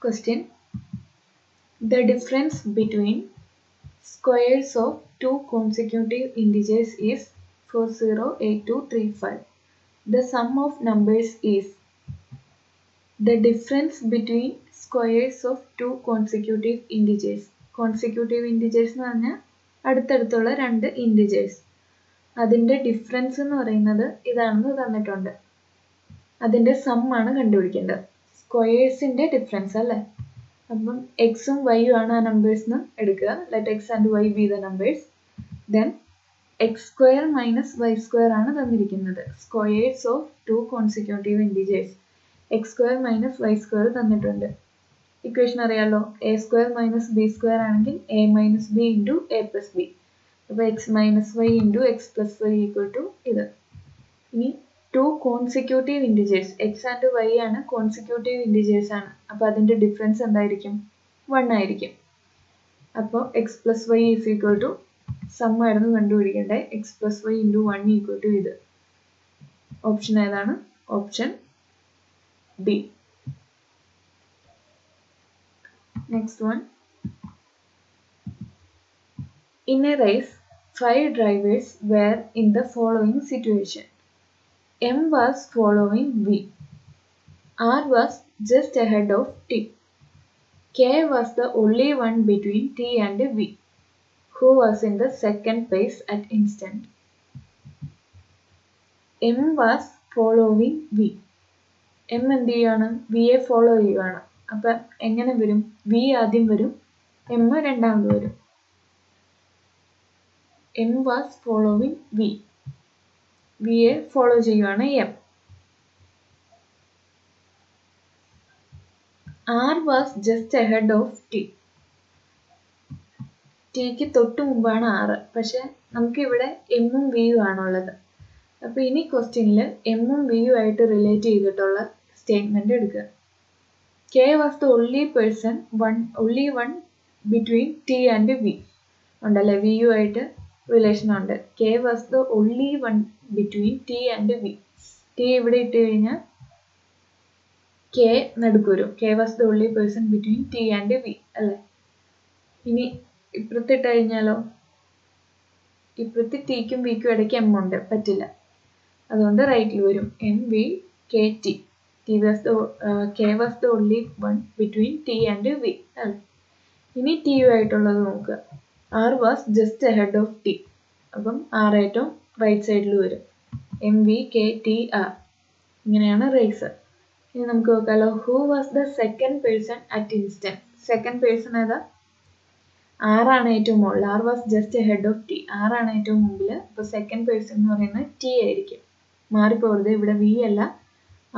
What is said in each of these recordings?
Question. The difference between squares of two consecutive integers is 408235. The sum of numbers is. The difference between squares of two consecutive integers. Consecutive integers എന്ന് പറഞ്ഞാൽ അടുത്തടുത്തുള്ള രണ്ട് integers. അതിൻ്റെ difference എന്ന് പറയുന്നത് ഇതാണെന്ന് തന്നിട്ടുണ്ട്. അതിൻ്റെ സം ആണ് കണ്ടുപിടിക്കേണ്ടത്. സ്ക്വയേഴ്സിൻ്റെ ഡിഫറൻസ് അല്ലേ? അപ്പം എക്സും വൈയും ആണ് ആ നമ്പേഴ്സ് എടുക്കുക. Let x and y be the numbers. Then x square minus y square ആണ് തന്നിരിക്കുന്നത്. Squares of two consecutive integers. X square minus y square തന്നിട്ടുണ്ട്. ഇക്വേഷൻ അറിയാലോ, a square minus b square ആണെങ്കിൽ a minus b into a plus b. അപ്പോൾ x minus y into x plus y equal to ഇത്. ഇനി two consecutive integers, x and y ആണ് consecutive integers ആണ്. അപ്പോൾ അതിൻ്റെ ഡിഫറൻസ് എന്തായിരിക്കും? 1 ആയിരിക്കും. അപ്പോൾ X plus Y is equal to sum ആയിരുന്നു കണ്ടുപിടിക്കേണ്ടത്. X plus Y into 1 equal to ഇത്. ഓപ്ഷൻ ഏതാണ്? Option B. Next one. In a race, 5 drivers were in the following situation. M was following V. R was just ahead of T. K was the only one between T and V, who was in the second place at instant. M was following V. M എന്ത് ചെയ്യാണ്? വിയെ follow ചെയ്യുകയാണ്. അപ്പം എങ്ങനെ വരും? V ആദ്യം വരും, M രണ്ടാമത് വരും. M was following V. വിയെ ഫോളോ ചെയ്യുകയാണ് M. R was just ahead of T. ടിക്ക് തൊട്ട് മുമ്പാണ് ആറ്. പക്ഷെ നമുക്കിവിടെ എമ്മും വിയും ആണുള്ളത്. അപ്പോൾ ഇനി ക്വസ്റ്റ്യനിൽ എമ്മും വിയും ആയിട്ട് റിലേറ്റ് ചെയ്തിട്ടുള്ള സ്റ്റേറ്റ്മെൻറ്റ് എടുക്കുക. K was the only one between T and V ഉണ്ടല്ലേ, വിയു ആയിട്ട് റിലേഷൻ ഉണ്ട്. K was the only one between T and V. T ഇവിടെ ഇട്ട് കഴിഞ്ഞാൽ കെ നടുക്ക് വരും. K was the only person between T and V അല്ലേ? ഇനി ഇപ്പുറത്തിട്ട് കഴിഞ്ഞാലോ, ഇപ്പുറത്ത് ടിക്കും വിക്കും ഇടയ്ക്ക് എം ഉണ്ട്, പറ്റില്ല. അതുകൊണ്ട് റൈറ്റിൽ വരും M V K T. K was the only one between T and V അല്ലേ? ഇനി ടി യു ആയിട്ടുള്ളത് നോക്കുക. R was just ahead of T. അപ്പം ആർ ഏറ്റവും റൈറ്റ് സൈഡിൽ വരും. M V K T R. ഇങ്ങനെയാണ് റേസ്. ഇനി നമുക്ക് നോക്കാമല്ലോ. Who was the second person at instant. Second person ഏതാ? ആറാണ് ഏറ്റവും മുകളിൽ. R was just ahead of T. ആറാണ് ഏറ്റവും മുമ്പിൽ. അപ്പോൾ സെക്കൻഡ് പേഴ്സൺ എന്ന് പറയുന്നത് ടി ആയിരിക്കും. മാറിപ്പോകരുത്, ഇവിടെ വി അല്ല.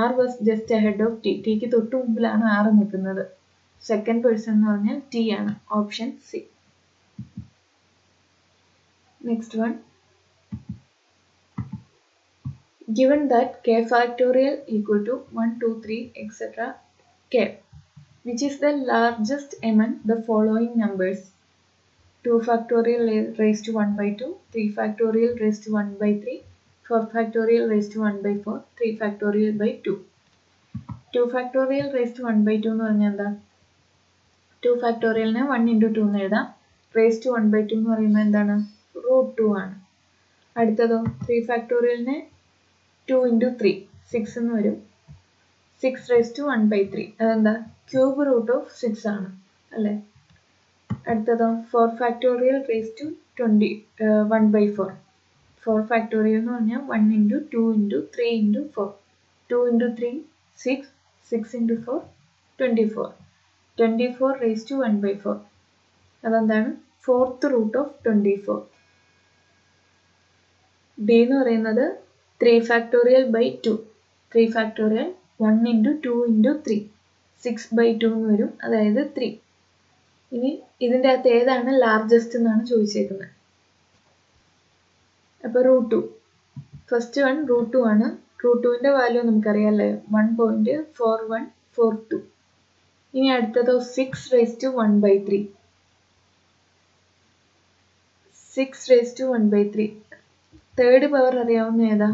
R was just ahead of T. ടിക്ക് തൊട്ട് മുമ്പിലാണ് ആറ് നിൽക്കുന്നത്. സെക്കൻഡ് പേഴ്സൺ എന്ന് പറഞ്ഞാൽ ടി ആണ്. Option C. Next one. Given that k factorial equal to 1, 2, 3, etc. k, which is the largest among the following numbers? 2 factorial raised to 1 by 2, 3 factorial raised to 1 by 3, 4 factorial raised to 1 by 4, 3 factorial by 2. 2 factorial raised to 1 by 2 എന്ന് പറഞ്ഞാൽ എന്താ? 2 factorialനെ 1 into 2 എന്ന് എഴുതാം. raised to 1 by 2 എന്ന് പറയുമ്പോൾ എന്താണ്? √2 ആണ്. അടുത്തതോ 3 ഫാക്ടോറിയലിനെ 2 into 3 6 എന്ന് വരും. 6 raised to 1 by 3. അതെന്താ? ക്യൂബ് റൂട്ട് ഓഫ് 6 ആണ് അല്ലേ? അടുത്തതോ 4 factorial raised to 1 by 4. 4 factorial എന്ന് പറഞ്ഞാൽ 1 into 2 into 3 into 4. 2 into 3 6, 6 into 4 24. 24 raised to 1 by 4. അതെന്താണ്? Fourth root of 24. ബി എന്ന് പറയുന്നത് 3 factorial by 2. 3 factorial 1 into 2 into 3. 6 by 2 എന്ന് വരും, അതായത് 3. ഇനി ഇതിൻ്റെ അകത്ത് ഏതാണ് ലാർജസ്റ്റ് എന്നാണ് ചോദിച്ചേക്കുന്നത്. അപ്പോൾ √2. ഫസ്റ്റ് വൺ √2 ആണ്. √2ൻ്റെ വാല്യൂ നമുക്കറിയാമല്ലേ, 1.4142. ഇനി അടുത്തതോ 6 raised to 1 by 3. 6 raised to 1 by 3. Third power അറിയാവുന്ന ഏതാ?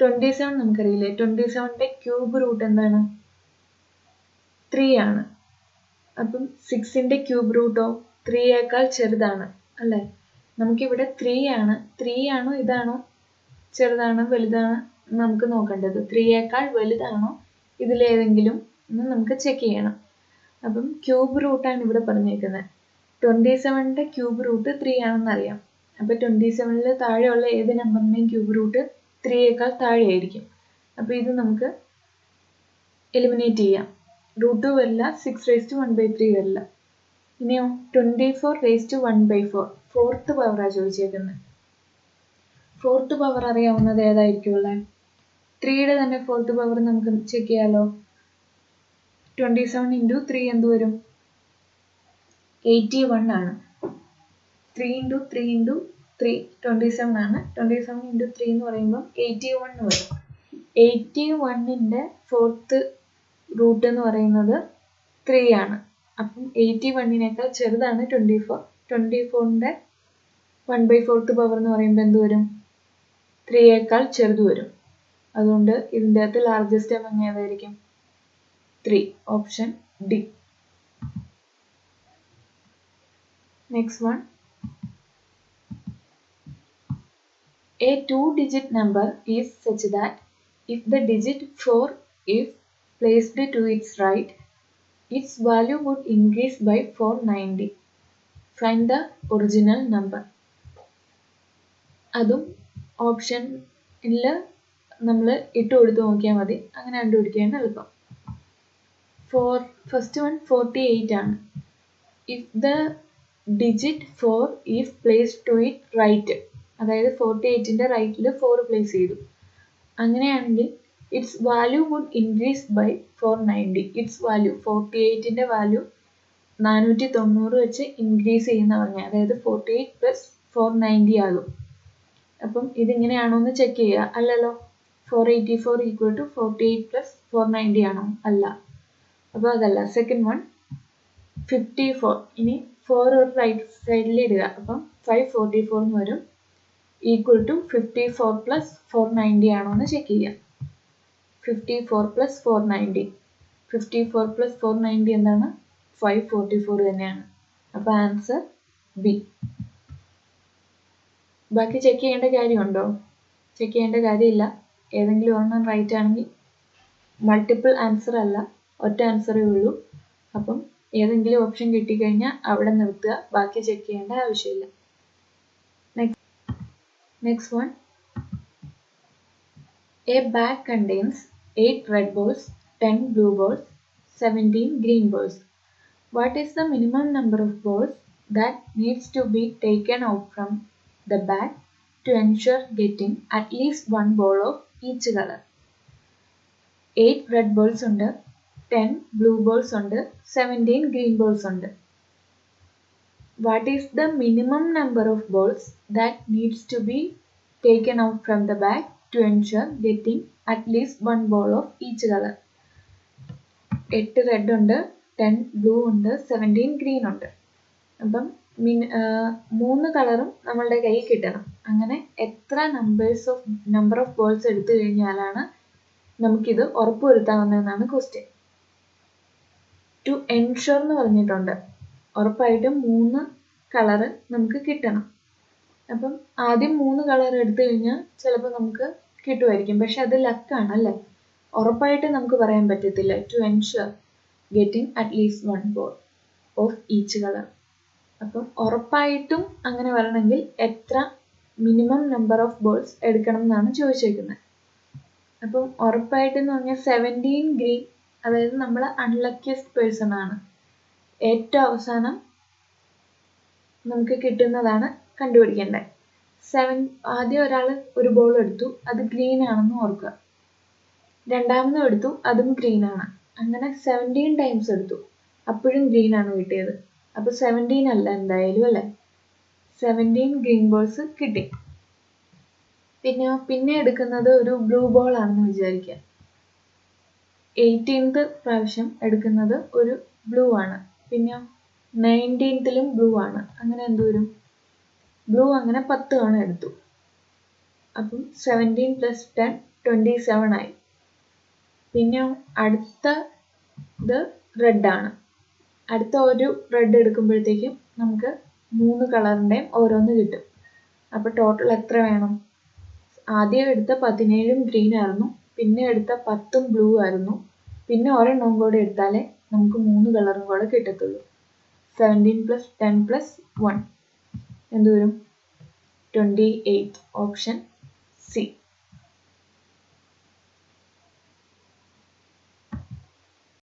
27 നമുക്കറിയില്ലേ. 27ൻ്റെ ക്യൂബ് റൂട്ട് എന്താണ്? 3 ആണ്. അപ്പം 6ന്റെ ക്യൂബ് റൂട്ടോ 3യേക്കാൾ ചെറുതാണ് അല്ലേ? നമുക്കിവിടെ 3 ആണ്. 3 ആണോ ഇതാണോ ചെറുതാണോ വലുതാണോ നമുക്ക് നോക്കേണ്ടത്? 3യേക്കാൾ വലുതാണോ ഇതിലേതെങ്കിലും എന്ന് നമുക്ക് ചെക്ക് ചെയ്യണം. അപ്പം ക്യൂബ് റൂട്ടാണ് ഇവിടെ പറഞ്ഞേക്കുന്നത്. 27ന്റെ ക്യൂബ് റൂട്ട് 3 ആണെന്ന് അറിയാം. അപ്പോൾ 27ൽ താഴെയുള്ള ഏത് നമ്പറിൻ്റെയും ക്യൂബ് റൂട്ട് 3യേക്കാൾ താഴെയായിരിക്കും. അപ്പോൾ ഇത് നമുക്ക് എലിമിനേറ്റ് ചെയ്യാം. √2 വരില്ല, 6⁻⁴ വരില്ല. ഇനിയോ 24⁻⁴ ഫോർത്ത് പവറാണ് ചോദിച്ചേക്കുന്നത്. ഫോർത്ത് പവർ അറിയാവുന്നത് ഏതായിരിക്കുമല്ലേ? 3യുടെ തന്നെ ഫോർത്ത് പവർ നമുക്ക് ചെക്ക് ചെയ്യാലോ. 27 × 3 എന്ത് വരും? 81 ആണ്. 3 × 3 × 3 27 ആണ്. 27 × 3 എന്ന് പറയുമ്പോൾ 81 വരും. 81ന്റെ ഫോർത്ത് റൂട്ട് എന്ന് പറയുന്നത് 3 ആണ്. അപ്പം 81നേക്കാൾ ചെറുതാണ് 24. 24ന്റെ 1/4 പവർ എന്ന് പറയുമ്പോൾ എന്ത് വരും? 3യേക്കാൾ ചെറുത് വരും. അതുകൊണ്ട് ഇതിൻ്റെ അകത്ത് ലാർജസ്റ്റ് നമ്പർ ഏതായിരിക്കും? 3. Option D. Next one. A 2-digit number is such that if the digit 4 is placed to its right, its value would increase by 490. Find the original number. അതും ഓപ്ഷനിൽ നമ്മൾ ഇട്ട് കൊടുത്ത് നോക്കിയാൽ മതി. അങ്ങനെ കണ്ടുപിടിക്കുകയാണ് എളുപ്പം. ഫസ്റ്റ് വൺ 48 ആണ്. If the digit 4 is placed to it right, അതായത് 48ന്റെ റൈറ്റിൽ 4 പ്ലേസ് ചെയ്തു. അങ്ങനെയാണെങ്കിൽ its value would increase by 490. Its value 48ന്റെ വാല്യൂ 490 വെച്ച് ഇൻക്രീസ് ചെയ്യുന്ന പറഞ്ഞാൽ, അതായത് 48 + 490 ആകും. അപ്പം ഇതിങ്ങനെയാണോ എന്ന് ചെക്ക് ചെയ്യുക. അല്ലല്ലോ. 484 = 48 + 490 ആണോ? അല്ല. അപ്പോൾ അതല്ല. Second one 54. ഇനി 4 ഒരു റൈറ്റ് സൈഡിൽ ഇടുക. അപ്പം 544 എന്ന് വരും. ഈക്വൽ ടു 54 + 490 ആണോ എന്ന് ചെക്ക് ചെയ്യാം. 54 + 490. 54 + 490 എന്താണ്? 544 തന്നെയാണ്. അപ്പോൾ ആൻസർ ബി. ബാക്കി ചെക്ക് ചെയ്യേണ്ട കാര്യമുണ്ടോ? ചെക്ക് ചെയ്യേണ്ട കാര്യമില്ല. ഏതെങ്കിലും ഒരെണ്ണം റൈറ്റ് ആണെങ്കിൽ മൾട്ടിപ്പിൾ ആൻസർ അല്ല, ഒറ്റ ആൻസറേ ഉള്ളൂ. അപ്പം ഏതെങ്കിലും ഓപ്ഷൻ കിട്ടിക്കഴിഞ്ഞാൽ അവിടെ നിർത്തുക. ബാക്കി ചെക്ക് ചെയ്യേണ്ട ആവശ്യമില്ല. Next one. A bag contains 8 red balls, 10 blue balls, 17 green balls. What is the minimum number of balls that needs to be taken out from the bag to ensure getting at least one ball of each color? 8 red balls ഉണ്ട്, 10 blue balls ഉണ്ട്, 17 green balls ഉണ്ട്. What is the minimum number of balls that needs to be taken out from the bag to ensure getting at least one ball of each color? 8 red ഉണ്ട്, 10 blue ഉണ്ട്, 17 green ഉണ്ട്. അപ്പം 3 കളറും നമ്മളുടെ കയ്യിൽ കിട്ടണം. അങ്ങനെ എത്ര നമ്പർ ഓഫ് ബോൾസ് എടുത്തു കഴിഞ്ഞാലാണ് നമുക്കിത് ഉറപ്പുവരുത്താവുന്നതെന്നാണ് ക്വസ്റ്റ്യൻ. ടു എൻഷുർ എന്ന് പറഞ്ഞിട്ടുണ്ട്. ഉറപ്പായിട്ടും 3 കളറ് നമുക്ക് കിട്ടണം. അപ്പം ആദ്യം 3 കളർ എടുത്തു കഴിഞ്ഞാൽ ചിലപ്പോൾ നമുക്ക് കിട്ടുമായിരിക്കും. പക്ഷെ അത് ലക്കാണ് അല്ലേ? ഉറപ്പായിട്ട് നമുക്ക് പറയാൻ പറ്റത്തില്ല. To ensure getting at least one ball of each colour. അപ്പം ഉറപ്പായിട്ടും അങ്ങനെ വരണമെങ്കിൽ എത്ര മിനിമം നമ്പർ ഓഫ് ബോൾസ് എടുക്കണം എന്നാണ് ചോദിച്ചേക്കുന്നത്. അപ്പം ഉറപ്പായിട്ടെന്ന് പറഞ്ഞാൽ 17 ഗ്രീൻ, അതായത് നമ്മൾ അൺലക്കിയസ്റ്റ് പേഴ്സൺ ആണ്. ഏറ്റവും അവസാനം നമുക്ക് കിട്ടുന്നതാണ് കണ്ടുപിടിക്കേണ്ടത്. ആദ്യം ഒരാൾ ഒരു ബോൾ എടുത്തു, അത് ഗ്രീൻ ആണെന്ന് ഓർക്കുക. രണ്ടാമതും എടുത്തു, അതും ഗ്രീൻ ആണ്. അങ്ങനെ 17 ടൈംസ് എടുത്തു, അപ്പോഴും ഗ്രീൻ ആണ് കിട്ടിയത്. അപ്പോൾ 17 അല്ല എന്തായാലും അല്ലേ? 17 ഗ്രീൻ ബോൾസ് കിട്ടി. പിന്നെ എടുക്കുന്നത് ഒരു ബ്ലൂ ബോൾ ആണെന്ന് വിചാരിക്കുക. 18th പ്രാവശ്യം എടുക്കുന്നത് ഒരു ബ്ലൂ ആണ്. പിന്നെ 19th ബ്ലൂ ആണ്. അങ്ങനെ എന്ത് വരും? ബ്ലൂ അങ്ങനെ 10 തവണ എടുത്തു. അപ്പം 17 + 10 27 ആയി. പിന്നെ അടുത്തത് റെഡാണ്. അടുത്ത ഒരു റെഡ് എടുക്കുമ്പോഴത്തേക്കും നമുക്ക് 3 കളറിൻ്റെയും ഓരോന്ന് കിട്ടും. അപ്പോൾ ടോട്ടൽ എത്ര വേണം? ആദ്യം എടുത്ത 17 ഗ്രീൻ ആയിരുന്നു, പിന്നെ എടുത്ത 10 ബ്ലൂ ആയിരുന്നു, പിന്നെ ഒരെണ്ണം കൂടെ എടുത്താലേ നമുക്ക് 3 കളറും കൂടെ കിട്ടത്തുള്ളൂ. 17 + 10 + 1 എന്ത് വരും? 28. Option C.